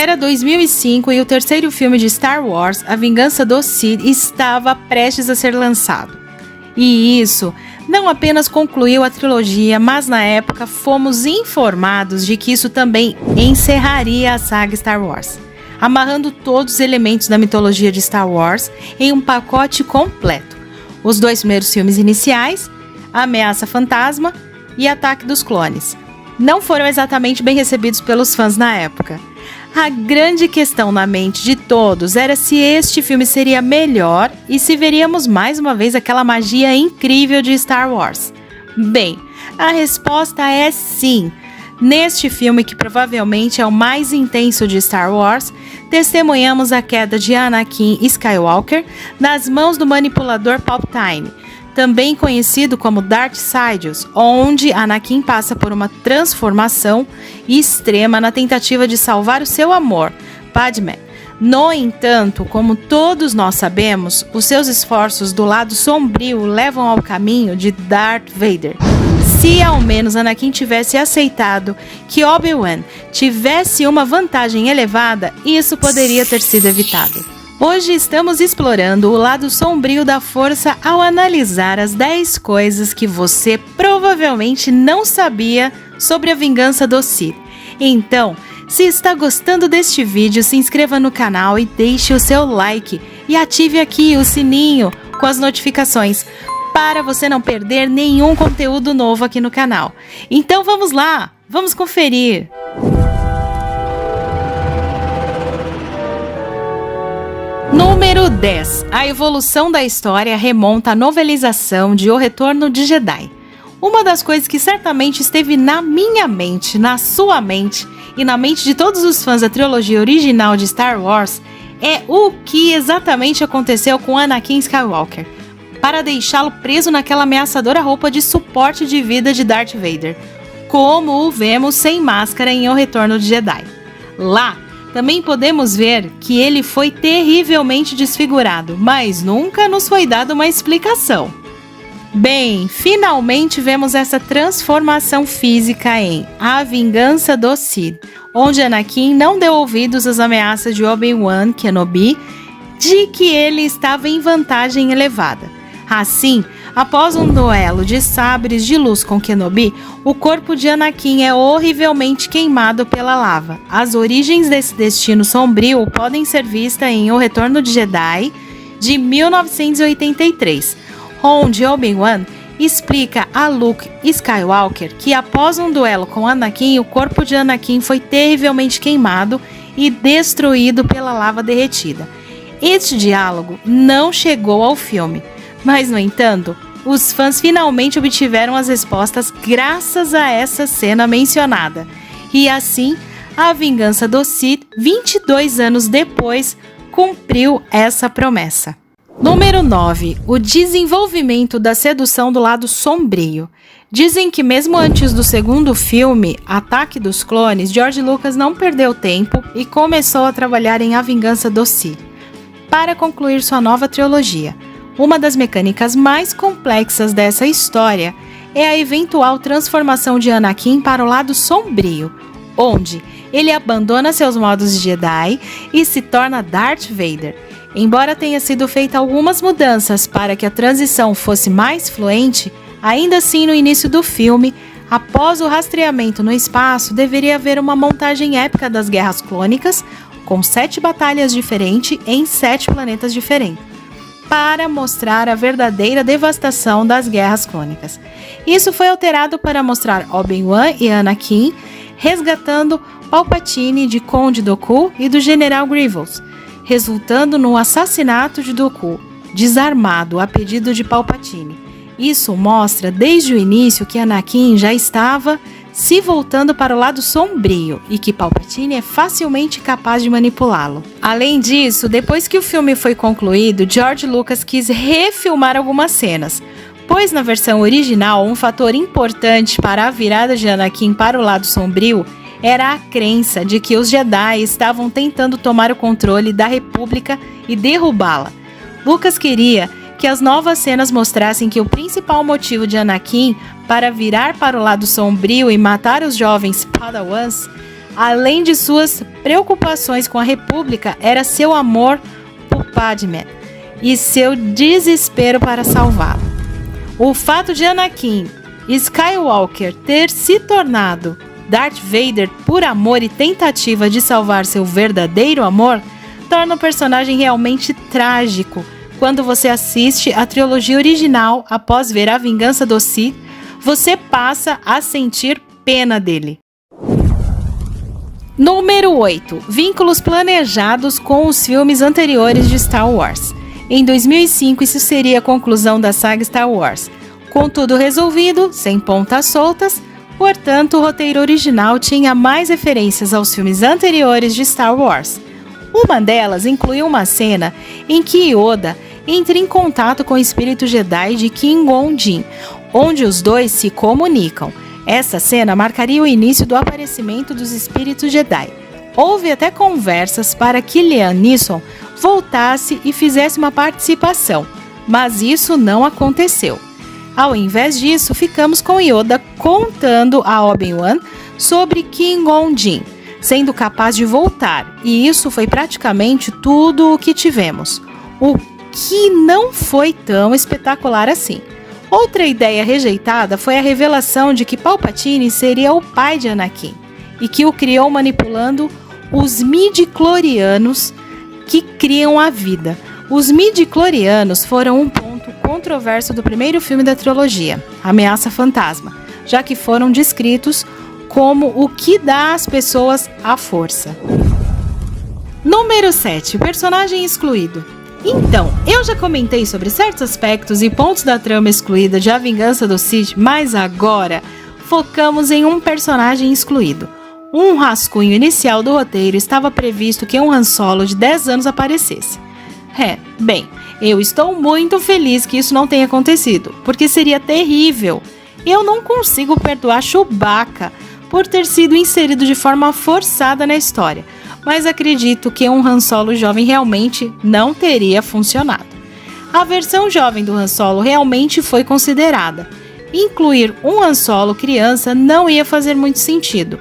Era 2005 e o terceiro filme de Star Wars, A Vingança do Sith, estava prestes a ser lançado. E isso não apenas concluiu a trilogia, mas na época fomos informados de que isso também encerraria a saga Star Wars, amarrando todos os elementos da mitologia de Star Wars em um pacote completo. Os 2 primeiros filmes iniciais, A Ameaça Fantasma e Ataque dos Clones, não foram exatamente bem recebidos pelos fãs na época. A grande questão na mente de todos era se este filme seria melhor e se veríamos mais uma vez aquela magia incrível de Star Wars. Bem, a resposta é sim. Neste filme, que provavelmente é o mais intenso de Star Wars, testemunhamos a queda de Anakin Skywalker nas mãos do manipulador Palpatine, também conhecido como Darth Sidious, onde Anakin passa por uma transformação extrema na tentativa de salvar o seu amor, Padmé. No entanto, como todos nós sabemos, os seus esforços do lado sombrio levam ao caminho de Darth Vader. Se ao menos Anakin tivesse aceitado que Obi-Wan tivesse uma vantagem elevada, isso poderia ter sido evitado. Hoje estamos explorando o lado sombrio da força ao analisar as 10 coisas que você provavelmente não sabia sobre a Vingança do Sith. Então, se está gostando deste vídeo, se inscreva no canal e deixe o seu like e ative aqui o sininho com as notificações para você não perder nenhum conteúdo novo aqui no canal. Então vamos lá, vamos conferir! Número 10. A evolução da história remonta à novelização de O Retorno de Jedi. Uma das coisas que certamente esteve na minha mente, na sua mente e na mente de todos os fãs da trilogia original de Star Wars é o que exatamente aconteceu com Anakin Skywalker, para deixá-lo preso naquela ameaçadora roupa de suporte de vida de Darth Vader, como o vemos sem máscara em O Retorno de Jedi. Lá, também podemos ver que ele foi terrivelmente desfigurado, mas nunca nos foi dada uma explicação. Bem, finalmente vemos essa transformação física em A Vingança do Sith, onde Anakin não deu ouvidos às ameaças de Obi-Wan Kenobi de que ele estava em vantagem elevada. Assim, após um duelo de sabres de luz com Kenobi, o corpo de Anakin é horrivelmente queimado pela lava. As origens desse destino sombrio podem ser vistas em O Retorno de Jedi, de 1983, onde Obi-Wan explica a Luke Skywalker que após um duelo com Anakin, o corpo de Anakin foi terrivelmente queimado e destruído pela lava derretida. Este diálogo não chegou ao filme, mas, no entanto, os fãs finalmente obtiveram as respostas graças a essa cena mencionada. E assim, A Vingança do Sith, 22 anos depois, cumpriu essa promessa. Número 9. O desenvolvimento da sedução do lado sombrio. Dizem que mesmo antes do segundo filme, Ataque dos Clones, George Lucas não perdeu tempo e começou a trabalhar em A Vingança do Sith para concluir sua nova trilogia. Uma das mecânicas mais complexas dessa história é a eventual transformação de Anakin para o lado sombrio, onde ele abandona seus modos de Jedi e se torna Darth Vader. Embora tenha sido feita algumas mudanças para que a transição fosse mais fluente, ainda assim no início do filme, após o rastreamento no espaço, deveria haver uma montagem épica das Guerras Clônicas, com 7 batalhas diferentes em 7 planetas diferentes, para mostrar a verdadeira devastação das Guerras Clônicas. Isso foi alterado para mostrar Obi-Wan e Anakin resgatando Palpatine de Conde Dooku e do General Grievous, resultando no assassinato de Dooku, desarmado a pedido de Palpatine. Isso mostra desde o início que Anakin já estava se voltando para o lado sombrio e que Palpatine é facilmente capaz de manipulá-lo. Além disso, depois que o filme foi concluído, George Lucas quis refilmar algumas cenas, pois na versão original um fator importante para a virada de Anakin para o lado sombrio era a crença de que os Jedi estavam tentando tomar o controle da República e derrubá-la. Lucas queria que as novas cenas mostrassem que o principal motivo de Anakin para virar para o lado sombrio e matar os jovens Padawans além de suas preocupações com a República, era seu amor por Padmé e seu desespero para salvá-la. O fato de Anakin Skywalker ter se tornado Darth Vader por amor e tentativa de salvar seu verdadeiro amor torna o personagem realmente trágico. Quando você assiste a trilogia original após ver A Vingança do Sith, você passa a sentir pena dele. Número 8. Vínculos planejados com os filmes anteriores de Star Wars. Em 2005, isso seria a conclusão da saga Star Wars. Com tudo resolvido, sem pontas soltas, portanto, o roteiro original tinha mais referências aos filmes anteriores de Star Wars. Uma delas incluía uma cena em que Yoda entra em contato com o espírito Jedi de Qui-Gon Jinn, onde os dois se comunicam. Essa cena marcaria o início do aparecimento dos espíritos Jedi. Houve até conversas para que Liam Neeson voltasse e fizesse uma participação, mas isso não aconteceu. Ao invés disso, ficamos com Yoda contando a Obi-Wan sobre Qui-Gon Jinn, sendo capaz de voltar, e isso foi praticamente tudo o que tivemos, o que não foi tão espetacular assim. Outra ideia rejeitada foi a revelação de que Palpatine seria o pai de Anakin, e que o criou manipulando os midi-chlorianos que criam a vida. Os midi-chlorianos foram um ponto controverso do primeiro filme da trilogia, Ameaça Fantasma, já que foram descritos como o que dá às pessoas a força. Número 7. Personagem excluído. Então, eu já comentei sobre certos aspectos e pontos da trama excluída de A Vingança do Sith, mas agora focamos em um personagem excluído. Um rascunho inicial do roteiro estava previsto que um Han Solo de 10 anos aparecesse. Bem, eu estou muito feliz que isso não tenha acontecido, porque seria terrível. Eu não consigo perdoar Chewbacca por ter sido inserido de forma forçada na história, mas acredito que um Han Solo jovem realmente não teria funcionado. A versão jovem do Han Solo realmente foi considerada. Incluir um Han Solo criança não ia fazer muito sentido.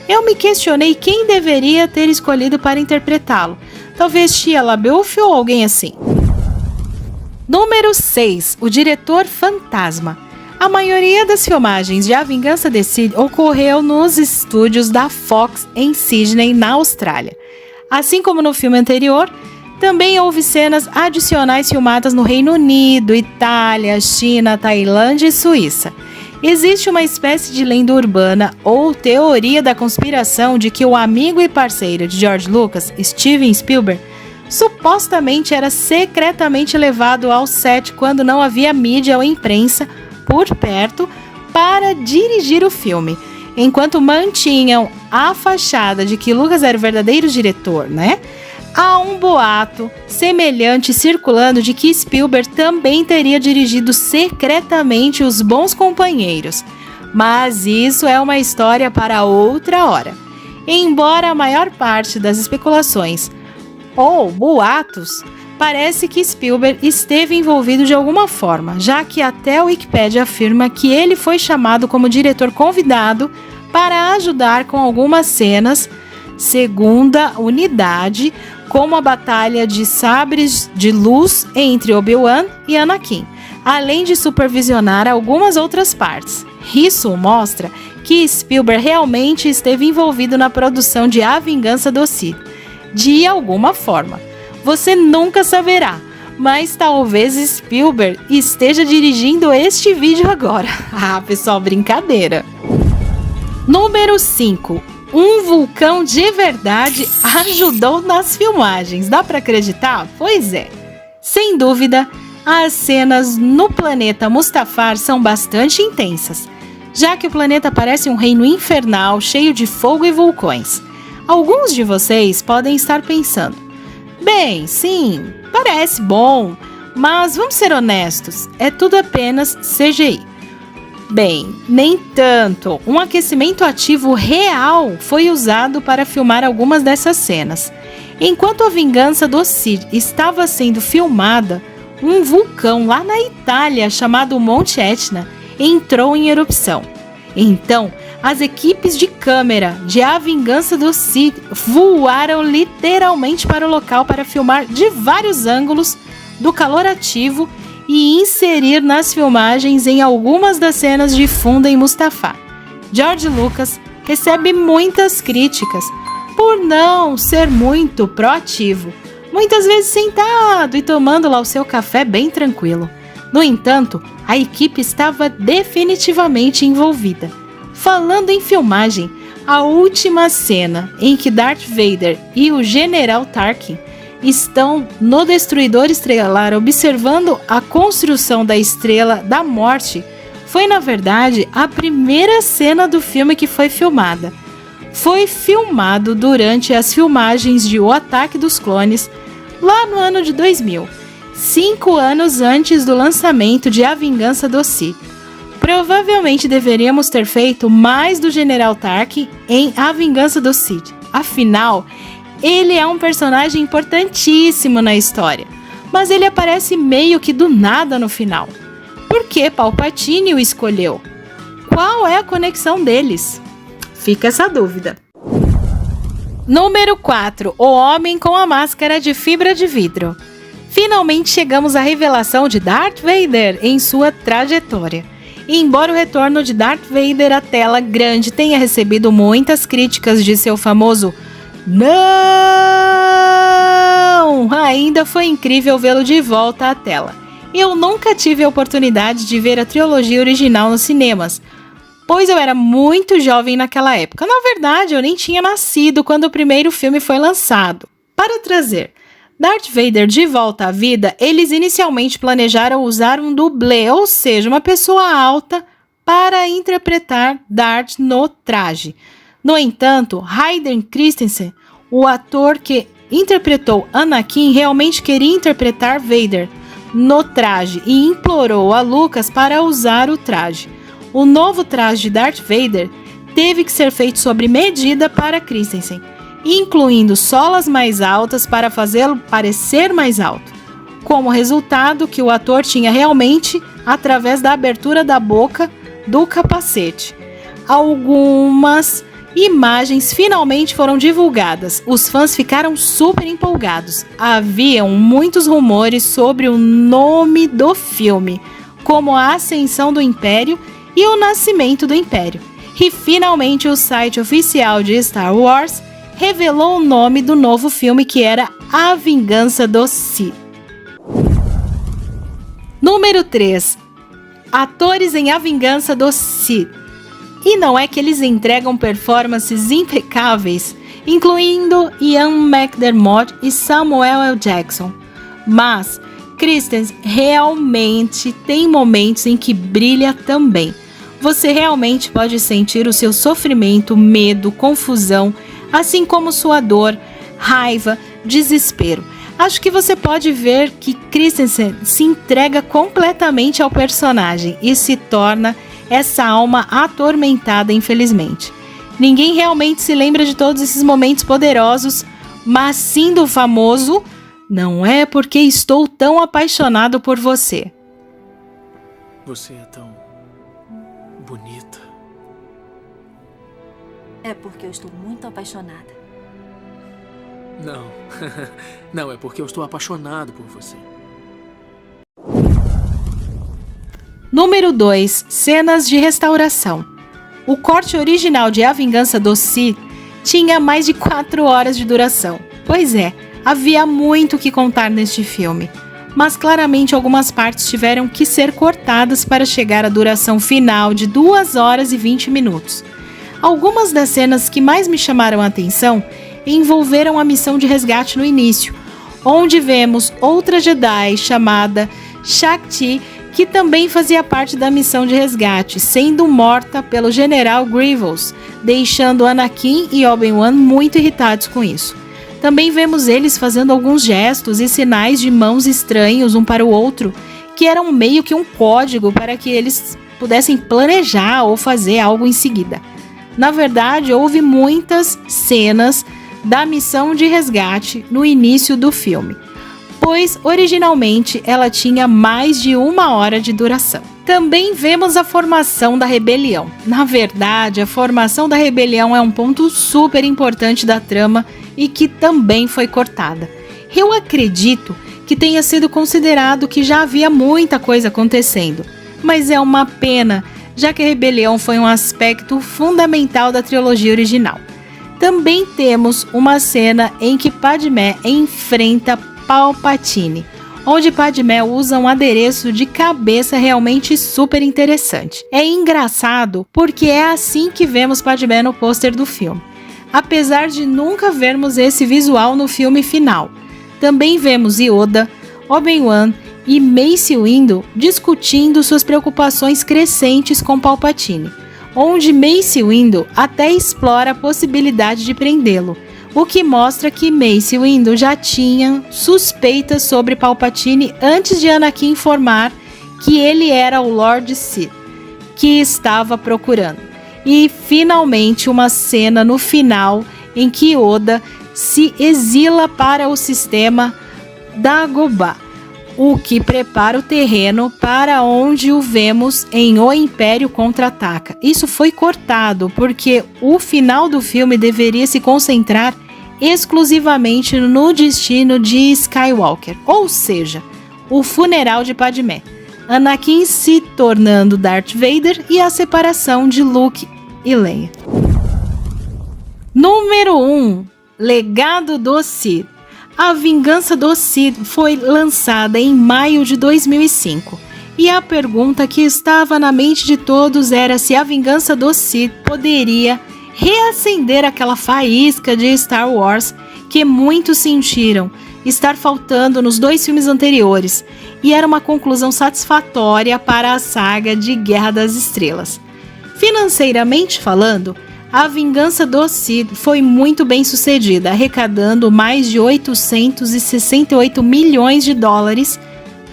Eu me questionei quem deveria ter escolhido para interpretá-lo. Talvez Shia LaBeouf ou alguém assim. Número 6. O diretor fantasma. A maioria das filmagens de A Vingança do Sith ocorreu nos estúdios da Fox em Sydney, na Austrália. Assim como no filme anterior, também houve cenas adicionais filmadas no Reino Unido, Itália, China, Tailândia e Suíça. Existe uma espécie de lenda urbana ou teoria da conspiração de que o amigo e parceiro de George Lucas, Steven Spielberg, supostamente era secretamente levado ao set quando não havia mídia ou imprensa por perto para dirigir o filme, enquanto mantinham a fachada de que Lucas era o verdadeiro diretor, né? Há um boato semelhante circulando de que Spielberg também teria dirigido secretamente Os Bons Companheiros, mas isso é uma história para outra hora. Embora a maior parte das especulações ou boatos parece que Spielberg esteve envolvido de alguma forma, já que até a Wikipedia afirma que ele foi chamado como diretor convidado para ajudar com algumas cenas, segunda unidade, como a batalha de sabres de luz entre Obi-Wan e Anakin, além de supervisionar algumas outras partes. Isso mostra que Spielberg realmente esteve envolvido na produção de A Vingança do Sith, de alguma forma. Você nunca saberá, mas talvez Spielberg esteja dirigindo este vídeo agora. Ah, pessoal, brincadeira. Número 5. Um vulcão de verdade ajudou nas filmagens. Dá pra acreditar? Pois é. Sem dúvida, as cenas no planeta Mustafar são bastante intensas, já que o planeta parece um reino infernal cheio de fogo e vulcões. Alguns de vocês podem estar pensando: bem, sim, parece bom, mas vamos ser honestos, é tudo apenas CGI. Bem, nem tanto. Um aquecimento ativo real foi usado para filmar algumas dessas cenas. Enquanto A Vingança do Sith estava sendo filmada, um vulcão lá na Itália chamado Monte Etna entrou em erupção. Então, as equipes de câmera de A Vingança do Sith voaram literalmente para o local para filmar de vários ângulos do calor ativo e inserir nas filmagens em algumas das cenas de fundo em Mustafá. George Lucas recebe muitas críticas por não ser muito proativo, muitas vezes sentado e tomando lá o seu café bem tranquilo. No entanto, a equipe estava definitivamente envolvida. Falando em filmagem, a última cena em que Darth Vader e o General Tarkin estão no Destruidor Estelar observando a construção da Estrela da Morte foi, na verdade, a primeira cena do filme que foi filmada. Foi filmado durante as filmagens de O Ataque dos Clones, lá no ano de 2000, 5 anos antes do lançamento de A Vingança do Sith. Provavelmente deveríamos ter feito mais do General Tarkin em A Vingança do Sith. Afinal, ele é um personagem importantíssimo na história, mas ele aparece meio que do nada no final. Por que Palpatine o escolheu? Qual é a conexão deles? Fica essa dúvida. Número 4. O Homem com a Máscara de Fibra de Vidro. Finalmente chegamos à revelação de Darth Vader em sua trajetória. E embora o retorno de Darth Vader à tela grande tenha recebido muitas críticas de seu famoso "não", ainda foi incrível vê-lo de volta à tela. Eu nunca tive a oportunidade de ver a trilogia original nos cinemas, pois eu era muito jovem naquela época. Na verdade, eu nem tinha nascido quando o primeiro filme foi lançado. Para trazer Darth Vader de volta à vida, eles inicialmente planejaram usar um dublê, ou seja, uma pessoa alta, para interpretar Darth no traje. No entanto, Hayden Christensen, o ator que interpretou Anakin, realmente queria interpretar Vader no traje e implorou a Lucas para usar o traje. O novo traje de Darth Vader teve que ser feito sob medida para Christensen, incluindo solas mais altas para fazê-lo parecer mais alto, como resultado que o ator tinha realmente através da abertura da boca do capacete. Algumas imagens finalmente foram divulgadas. Os fãs ficaram super empolgados. Haviam muitos rumores sobre o nome do filme, como a ascensão do Império e o nascimento do Império. E finalmente o site oficial de Star Wars revelou o nome do novo filme, que era A Vingança do Sith. Número 3. Atores em A Vingança do Sith. E não é que eles entregam performances impecáveis, incluindo Ian McDermott e Samuel L. Jackson, mas Christensen realmente tem momentos em que brilha também. Você realmente pode sentir o seu sofrimento, medo, confusão, assim como sua dor, raiva, desespero. Acho que você pode ver que Christensen se entrega completamente ao personagem e se torna essa alma atormentada, infelizmente. Ninguém realmente se lembra de todos esses momentos poderosos, mas sim do famoso "não é porque estou tão apaixonado por você". Você é tão bonita. É porque eu estou muito apaixonada. Não, não, é porque eu estou apaixonado por você. Número 2. Cenas de restauração. O corte original de A Vingança do Sith tinha mais de 4 horas de duração. Pois é, havia muito o que contar neste filme, mas claramente algumas partes tiveram que ser cortadas para chegar à duração final de 2 horas e 20 minutos. Algumas das cenas que mais me chamaram a atenção envolveram a missão de resgate no início, onde vemos outra Jedi chamada Shaak-Ti, que também fazia parte da missão de resgate, sendo morta pelo General Grievous, deixando Anakin e Obi-Wan muito irritados com isso. Também vemos eles fazendo alguns gestos e sinais de mãos estranhos um para o outro, que eram meio que um código para que eles pudessem planejar ou fazer algo em seguida. Na verdade, houve muitas cenas da missão de resgate no início do filme. pois originalmente ela tinha mais de 1 hora de duração. Também vemos a formação da rebelião. Na verdade, a formação da rebelião é um ponto super importante da trama e que também foi cortada. Eu acredito que tenha sido considerado que já havia muita coisa acontecendo, mas é uma pena, já que a rebelião foi um aspecto fundamental da trilogia original. Também temos uma cena em que Padmé enfrenta Palpatine, onde Padmé usa um adereço de cabeça realmente super interessante. É engraçado porque é assim que vemos Padmé no pôster do filme, apesar de nunca vermos esse visual no filme final. Também vemos Yoda, Obi-Wan e Mace Windu discutindo suas preocupações crescentes com Palpatine, onde Mace Windu até explora a possibilidade de prendê-lo, o que mostra que Mace Windu já tinha suspeitas sobre Palpatine antes de Anakin informar que ele era o Lord Sith que estava procurando. E finalmente uma cena no final em que Yoda se exila para o sistema Dagobah, o que prepara o terreno para onde o vemos em O Império Contra-Ataca. Isso foi cortado porque o final do filme deveria se concentrar exclusivamente no destino de Skywalker, ou seja, o funeral de Padmé, Anakin se tornando Darth Vader e a separação de Luke e Leia. Número 1. Legado do Sith. A Vingança do Sith foi lançada em maio de 2005, e a pergunta que estava na mente de todos era se a Vingança do Sith poderia reacender aquela faísca de Star Wars que muitos sentiram estar faltando nos 2 filmes anteriores, e era uma conclusão satisfatória para a saga de Guerra das Estrelas. Financeiramente falando, A Vingança do Sith foi muito bem sucedida, arrecadando mais de 868 milhões de dólares,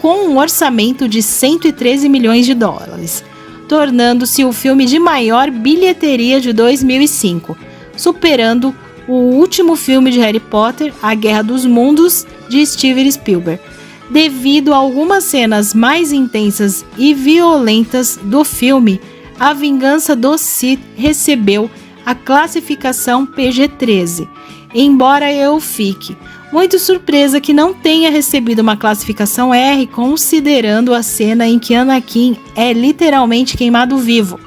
com um orçamento de 113 milhões de dólares, tornando-se o filme de maior bilheteria de 2005, superando o último filme de Harry Potter, A Guerra dos Mundos, de Steven Spielberg, devido a algumas cenas mais intensas e violentas do filme. A Vingança do Sith recebeu a classificação PG-13, embora eu fique muito surpresa que não tenha recebido uma classificação R, considerando a cena em que Anakin é literalmente queimado vivo.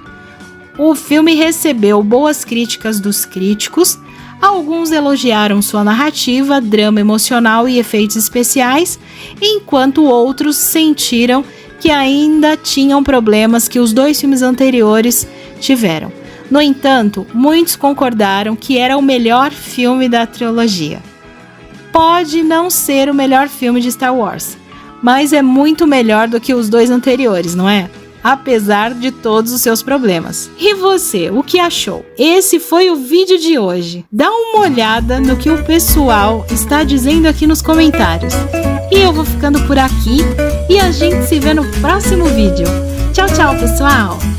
O filme recebeu boas críticas dos críticos, alguns elogiaram sua narrativa, drama emocional e efeitos especiais, enquanto outros sentiram que ainda tinham problemas que os 2 filmes anteriores tiveram. No entanto, muitos concordaram que era o melhor filme da trilogia. Pode não ser o melhor filme de Star Wars, mas é muito melhor do que os 2 anteriores, não é? Apesar de todos os seus problemas. E você, o que achou? Esse foi o vídeo de hoje. Dá uma olhada no que o pessoal está dizendo aqui nos comentários. E eu vou ficando por aqui e a gente se vê no próximo vídeo. Tchau, tchau, pessoal!